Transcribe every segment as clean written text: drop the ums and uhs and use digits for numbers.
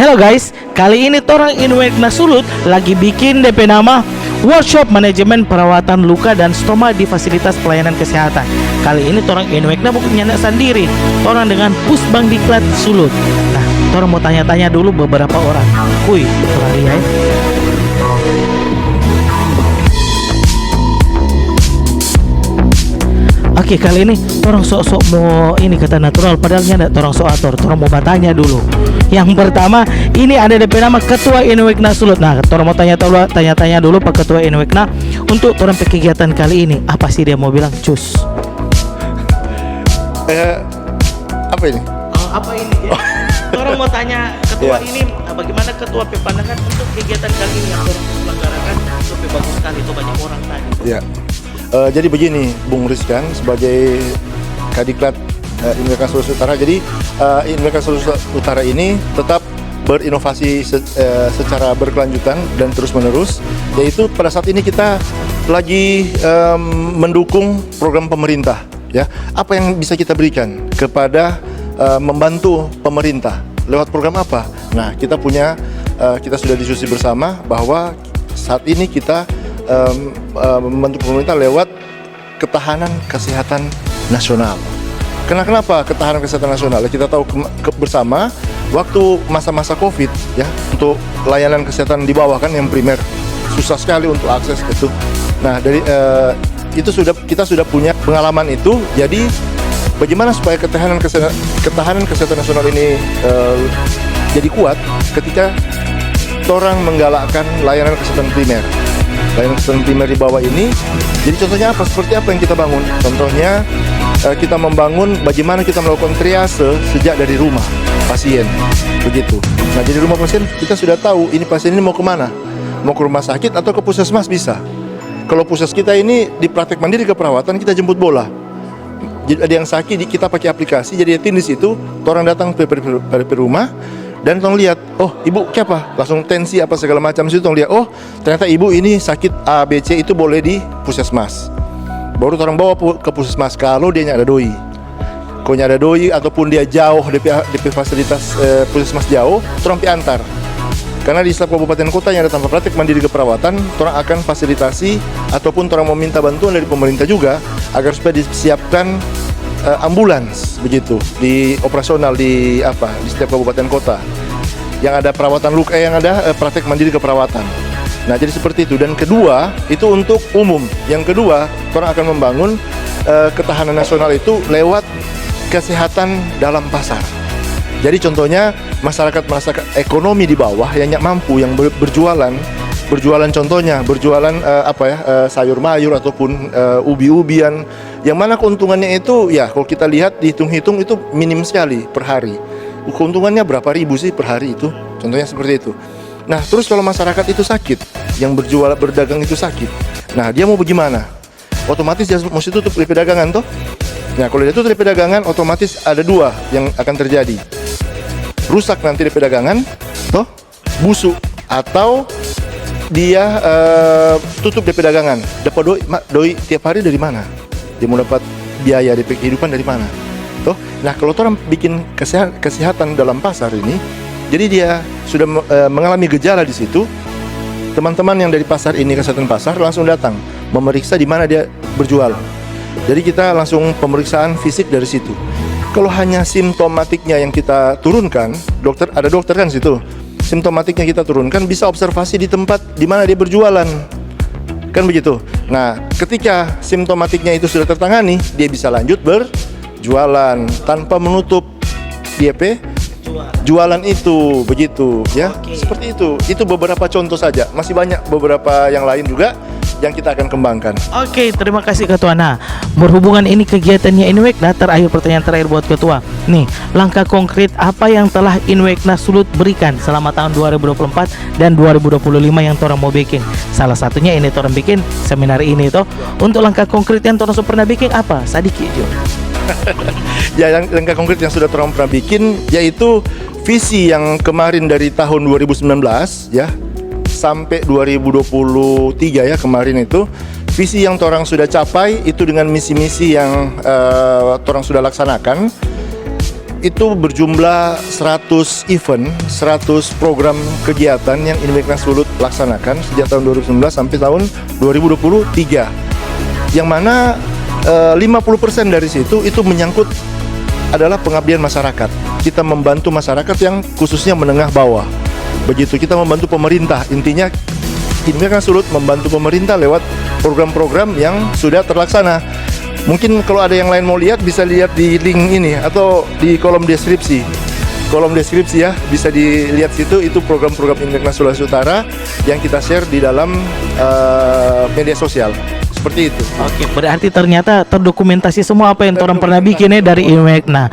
Hello guys, kali ini torang Inwek Nasulut lagi bikin DP nama Workshop Manajemen Perawatan Luka dan Stoma di Fasilitas Pelayanan Kesehatan. Kali ini torang Inwekna bukan nyandak sendiri, torang dengan Pusbang Diklat Sulut. Nah, torang mau tanya-tanya dulu beberapa orang. Kuy, torang lihat. Oke, kali ini torang sok-sok mau ini kata natural, padahal nyandak torang sok atur. Torang mau bertanya dulu. Yang pertama, ini ada DP nama Ketua Inwekna Sulut. Nah, torang mau tanya-tanya dulu Pak Ketua Inwekna untuk torang kegiatan kali ini. Apa sih dia mau bilang, Cus? Apa ini? Apa ini? Ya? Torang mau tanya Ketua ini bagaimana Ketua pandangan untuk kegiatan kali ini yang torang selenggarakan lebih bagus sekali, itu banyak orang tadi. Ya. Jadi begini, Bung Rizkan sebagai Kadiklat Inwek Sulawesi Utara. Jadi Inwek Sulawesi Utara ini tetap berinovasi secara berkelanjutan dan terus-menerus. Yaitu pada saat ini kita lagi mendukung program pemerintah. Ya, apa yang bisa kita berikan kepada membantu pemerintah lewat program apa? Nah, kita sudah diskusi bersama bahwa saat ini kita membantu pemerintah lewat ketahanan kesehatan nasional. Kenapa ketahanan kesehatan nasional? Kita tahu bersama waktu masa-masa COVID ya, untuk layanan kesehatan di bawah kan yang primer susah sekali untuk akses itu. Nah, dari kita sudah punya pengalaman itu. Jadi bagaimana supaya ketahanan kesehatan nasional ini jadi kuat ketika orang menggalakkan layanan kesehatan primer. Layanan kesehatan primer di bawah ini. Jadi contohnya apa? Seperti apa yang kita bangun? Contohnya kita membangun bagaimana kita melakukan triase sejak dari rumah pasien, begitu. Nah, dari rumah pasien kita sudah tahu ini pasien ini mau kemana, mau ke rumah sakit atau ke puskesmas bisa. Kalau puskesmas kita ini di praktek mandiri keperawatan kita jemput bola. Jadi ada yang sakit kita pakai aplikasi, jadi tim di situ, orang datang ke rumah. Dan tolong lihat, oh ibu apa? Langsung tensi apa segala macam situ tolong lihat, oh ternyata ibu ini sakit A, B, C itu boleh di puskesmas. Baru orang bawa ke puskesmas kalau dia ada doi. Kalau ada doi ataupun dia jauh DP fasilitas puskesmas jauh, orang antar. Karena di setiap kabupaten kota yang ada tanpa praktek mandiri keperawatan, orang akan fasilitasi ataupun orang mau minta bantuan dari pemerintah juga agar supaya disiapkan ambulans begitu di operasional di setiap kabupaten kota yang ada perawatan luka yang ada praktek mandiri keperawatan. Nah, jadi seperti itu. Dan kedua itu untuk umum. Yang kedua, orang akan membangun ketahanan nasional itu lewat kesehatan dalam pasar. Jadi contohnya masyarakat ekonomi di bawah yang nggak mampu, yang berjualan contohnya sayur mayur ataupun ubi-ubian, yang mana keuntungannya itu ya kalau kita lihat dihitung-hitung itu minim sekali per hari. Keuntungannya berapa ribu sih per hari itu, contohnya seperti itu. Nah, terus kalau masyarakat itu sakit, yang berdagang itu sakit, nah dia mau bagaimana? Otomatis dia mesti tutup DP dagangan toh. Nah, kalau dia tutup DP dagangan, otomatis ada dua yang akan terjadi. Rusak nanti DP dagangan toh, busuk, atau dia tutup DP dagangan. Dapat doi tiap hari dari mana? Dia mau dapat biaya DP kehidupan dari mana? Toh? Nah, kalau orang bikin kesehatan dalam pasar ini, jadi dia sudah mengalami gejala di situ. Teman-teman yang dari pasar ini, kesehatan pasar langsung datang memeriksa di mana dia berjual. Jadi kita langsung pemeriksaan fisik dari situ. Kalau hanya simptomatiknya yang kita turunkan, ada dokter kan situ. Simptomatiknya kita turunkan, bisa observasi di tempat di mana dia berjualan. Kan begitu. Nah, ketika simptomatiknya itu sudah tertangani, dia bisa lanjut berjualan tanpa menutup DP jualan itu, begitu ya. Seperti itu. Itu beberapa contoh saja. Masih banyak beberapa yang lain juga yang kita akan kembangkan. Oke, terima kasih Ketua. Nah, berhubungan ini kegiatannya Inwekna, pertanyaan terakhir buat Ketua. Nih, langkah konkret apa yang telah Inwekna Sulut berikan selama tahun 2024 dan 2025 yang torang mau bikin? Salah satunya ini torang bikin seminar ini toh. Untuk langkah konkret yang torang pernah bikin apa? Sadiki Jo. Ya, yang langkah konkret yang sudah torang pernah bikin yaitu visi yang kemarin dari tahun 2019 ya sampai 2023 ya kemarin itu visi yang torang sudah capai itu dengan misi-misi yang torang sudah laksanakan. itu berjumlah 100 event, 100 program kegiatan yang Inmeknas Sulut laksanakan sejak tahun 2019 sampai tahun 2023. Yang mana 50% dari situ itu menyangkut adalah pengabdian masyarakat. Kita membantu masyarakat yang khususnya menengah bawah. Begitu kita membantu pemerintah, intinya Inmeknas Sulut membantu pemerintah lewat program-program yang sudah terlaksana. Mungkin kalau ada yang lain mau lihat bisa lihat di link ini atau di kolom deskripsi. Kolom deskripsi ya, bisa dilihat situ, itu program-program Inmeknas Sulawesi Utara yang kita share di dalam media sosial. Seperti itu. Oke, berarti ternyata terdokumentasi semua apa yang orang pernah bikinnya dari Inmeknas.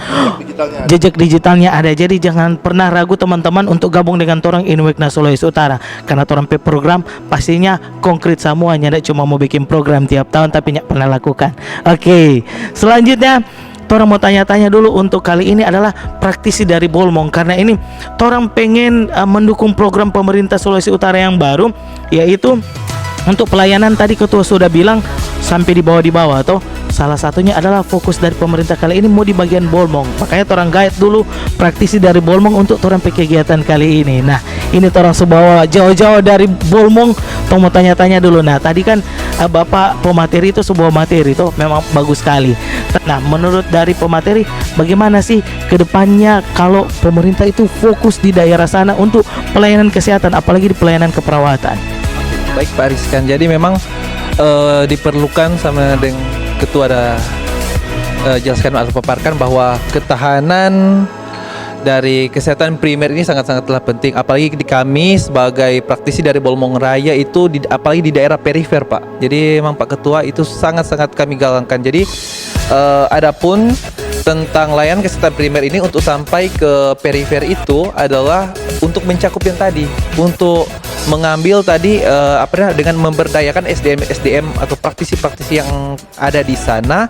Jejak digitalnya ada. Jadi jangan pernah ragu teman-teman untuk gabung dengan orang Inmeknas Sulawesi Utara, karena orang program pastinya konkret semuanya, tidak cuma mau bikin program tiap tahun tapi nggak pernah lakukan. Oke, selanjutnya orang mau tanya-tanya dulu untuk kali ini adalah praktisi dari Bolmong, karena ini orang pengen mendukung program pemerintah Sulawesi Utara yang baru, yaitu untuk pelayanan. Tadi ketua sudah bilang sampai di bawah atau salah satunya adalah fokus dari pemerintah kali ini mau di bagian Bolmong. Makanya orang guide dulu praktisi dari Bolmong untuk orang kegiatan kali ini. Nah, ini orang sebawa jauh-jauh dari Bolmong. Tong mau tanya-tanya dulu. Nah, tadi kan Bapak pemateri itu sebuah materi itu memang bagus sekali. Nah, menurut dari pemateri, bagaimana sih kedepannya kalau pemerintah itu fokus di daerah sana untuk pelayanan kesehatan, apalagi di pelayanan keperawatan? Baik Pak Rizkan, jadi memang diperlukan sama dengan ketua ada jelaskan atau paparkan bahwa ketahanan dari kesehatan primer ini sangat-sangatlah penting, apalagi di kami sebagai praktisi dari Bolmong Raya itu apalagi di daerah perifer Pak. Jadi memang Pak Ketua itu sangat-sangat kami galangkan. Jadi adapun tentang layanan kesehatan primer ini untuk sampai ke perifer itu adalah untuk mencakup yang tadi, untuk mengambil tadi dengan memberdayakan SDM atau praktisi-praktisi yang ada di sana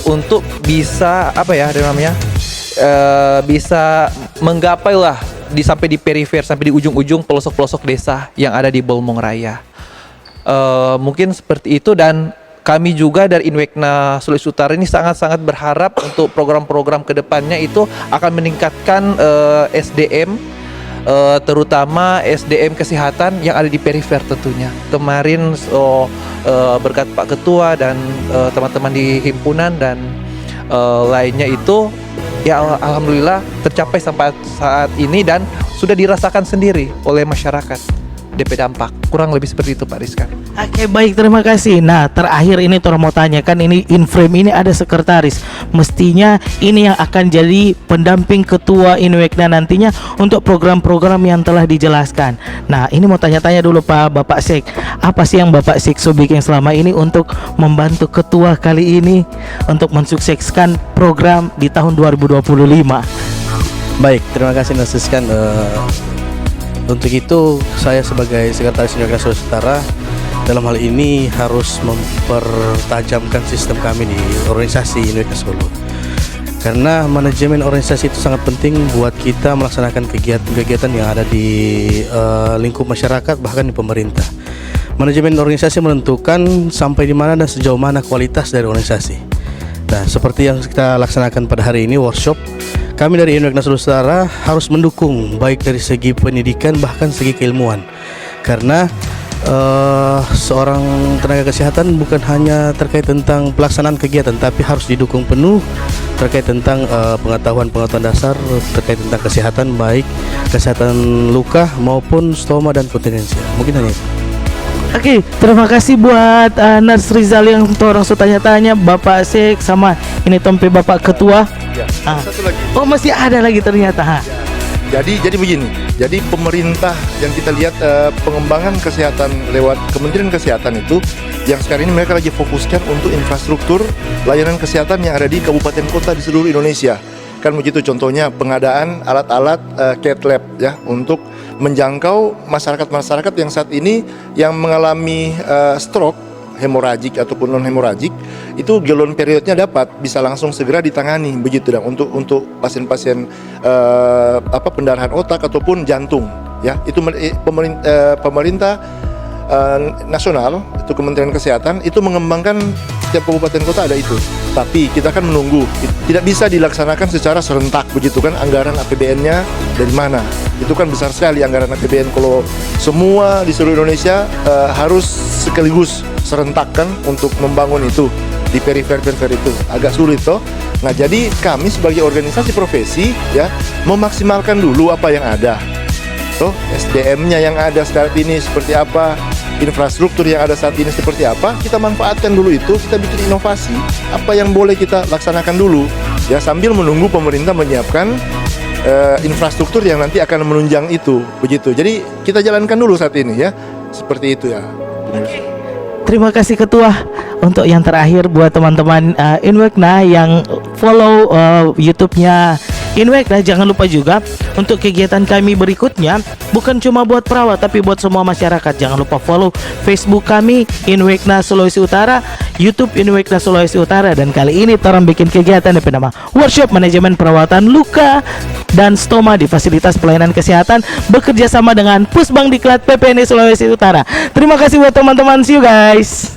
untuk bisa bisa menggapai lah sampai di perifer, sampai di ujung-ujung pelosok-pelosok desa yang ada di Bolmong Raya. Mungkin seperti itu, dan kami juga dari Inmeknas Sulawesi Utara ini sangat-sangat berharap untuk program-program kedepannya itu akan meningkatkan SDM, terutama SDM kesehatan yang ada di perifer tentunya. Kemarin berkat Pak Ketua dan teman-teman di himpunan dan lainnya itu ya alhamdulillah tercapai sampai saat ini dan sudah dirasakan sendiri oleh masyarakat DP dampak. Kurang lebih seperti itu Pak Rizkan. Oke, baik, terima kasih. Nah, terakhir ini Tora mau tanyakan, ini in frame ini ada sekretaris. Mestinya ini yang akan jadi pendamping ketua Inmeknas nantinya untuk program-program yang telah dijelaskan. Nah, ini mau tanya-tanya dulu Bapak Sek. Apa sih yang Bapak Sek bikin selama ini untuk membantu ketua kali ini untuk mensukseskan program di tahun 2025? Baik, terima kasih Mas Rizkan. Untuk itu saya sebagai sekretaris Inmeknas Sulawesi Utara dalam hal ini harus mempertajamkan sistem kami di organisasi Inmeknas Solo, karena manajemen organisasi itu sangat penting buat kita melaksanakan kegiatan-kegiatan yang ada di lingkup masyarakat, bahkan di pemerintah. Manajemen organisasi menentukan sampai di mana dan sejauh mana kualitas dari organisasi. Nah, seperti yang kita laksanakan pada hari ini workshop, kami dari Inmeknas Sulawesi Utara harus mendukung baik dari segi pendidikan bahkan segi keilmuan, karena seorang tenaga kesehatan bukan hanya terkait tentang pelaksanaan kegiatan, tapi harus didukung penuh terkait tentang pengetahuan dasar terkait tentang kesehatan, baik kesehatan luka maupun stoma dan kontinensial. Mungkin hanya itu. Oke, terima kasih buat Nurse Rizal yang orang tanya-tanya, Bapak Sek sama ini Tompe Bapak Ketua. Ya, satu lagi. Oh, masih ada lagi ternyata. Jadi begini. Jadi pemerintah yang kita lihat pengembangan kesehatan lewat Kementerian Kesehatan itu yang sekarang ini mereka lagi fokuskan untuk infrastruktur layanan kesehatan yang ada di kabupaten kota di seluruh Indonesia. Kan begitu, contohnya pengadaan alat-alat cath lab ya untuk menjangkau masyarakat-masyarakat yang saat ini yang mengalami stroke hemoragik ataupun non hemoragik, itu golden periodnya dapat bisa langsung segera ditangani begitu, dan untuk pasien-pasien pendarahan otak ataupun jantung ya, itu pemerintah nasional, itu Kementerian Kesehatan itu mengembangkan setiap kabupaten kota ada itu. Tapi kita kan menunggu, tidak bisa dilaksanakan secara serentak begitu kan, anggaran APBN-nya dari mana? Itu kan besar sekali anggaran APBN kalau semua di seluruh Indonesia harus sekaligus serentak kan untuk membangun itu di perifer-perifer itu agak sulit toh. Nah, jadi kami sebagai organisasi profesi ya memaksimalkan dulu apa yang ada. Toh SDM-nya yang ada saat ini seperti apa, infrastruktur yang ada saat ini seperti apa, kita manfaatkan dulu itu, kita bikin inovasi apa yang boleh kita laksanakan dulu ya sambil menunggu pemerintah menyiapkan infrastruktur yang nanti akan menunjang itu begitu. Jadi kita jalankan dulu saat ini ya, seperti itu ya. Terima kasih Ketua. Untuk yang terakhir buat teman-teman Inwekna yang follow YouTube-nya Inwekna, jangan lupa juga untuk kegiatan kami berikutnya bukan cuma buat perawat tapi buat semua masyarakat. Jangan lupa follow Facebook kami Inwekna Sulawesi Utara, YouTube Inwekna Sulawesi Utara, dan kali ini orang bikin kegiatan yang bernama Workshop Manajemen Perawatan Luka dan Stoma di Fasilitas Pelayanan Kesehatan bekerja sama dengan Pusbang Diklat PPNI Sulawesi Utara. Terima kasih buat teman-teman, see you guys.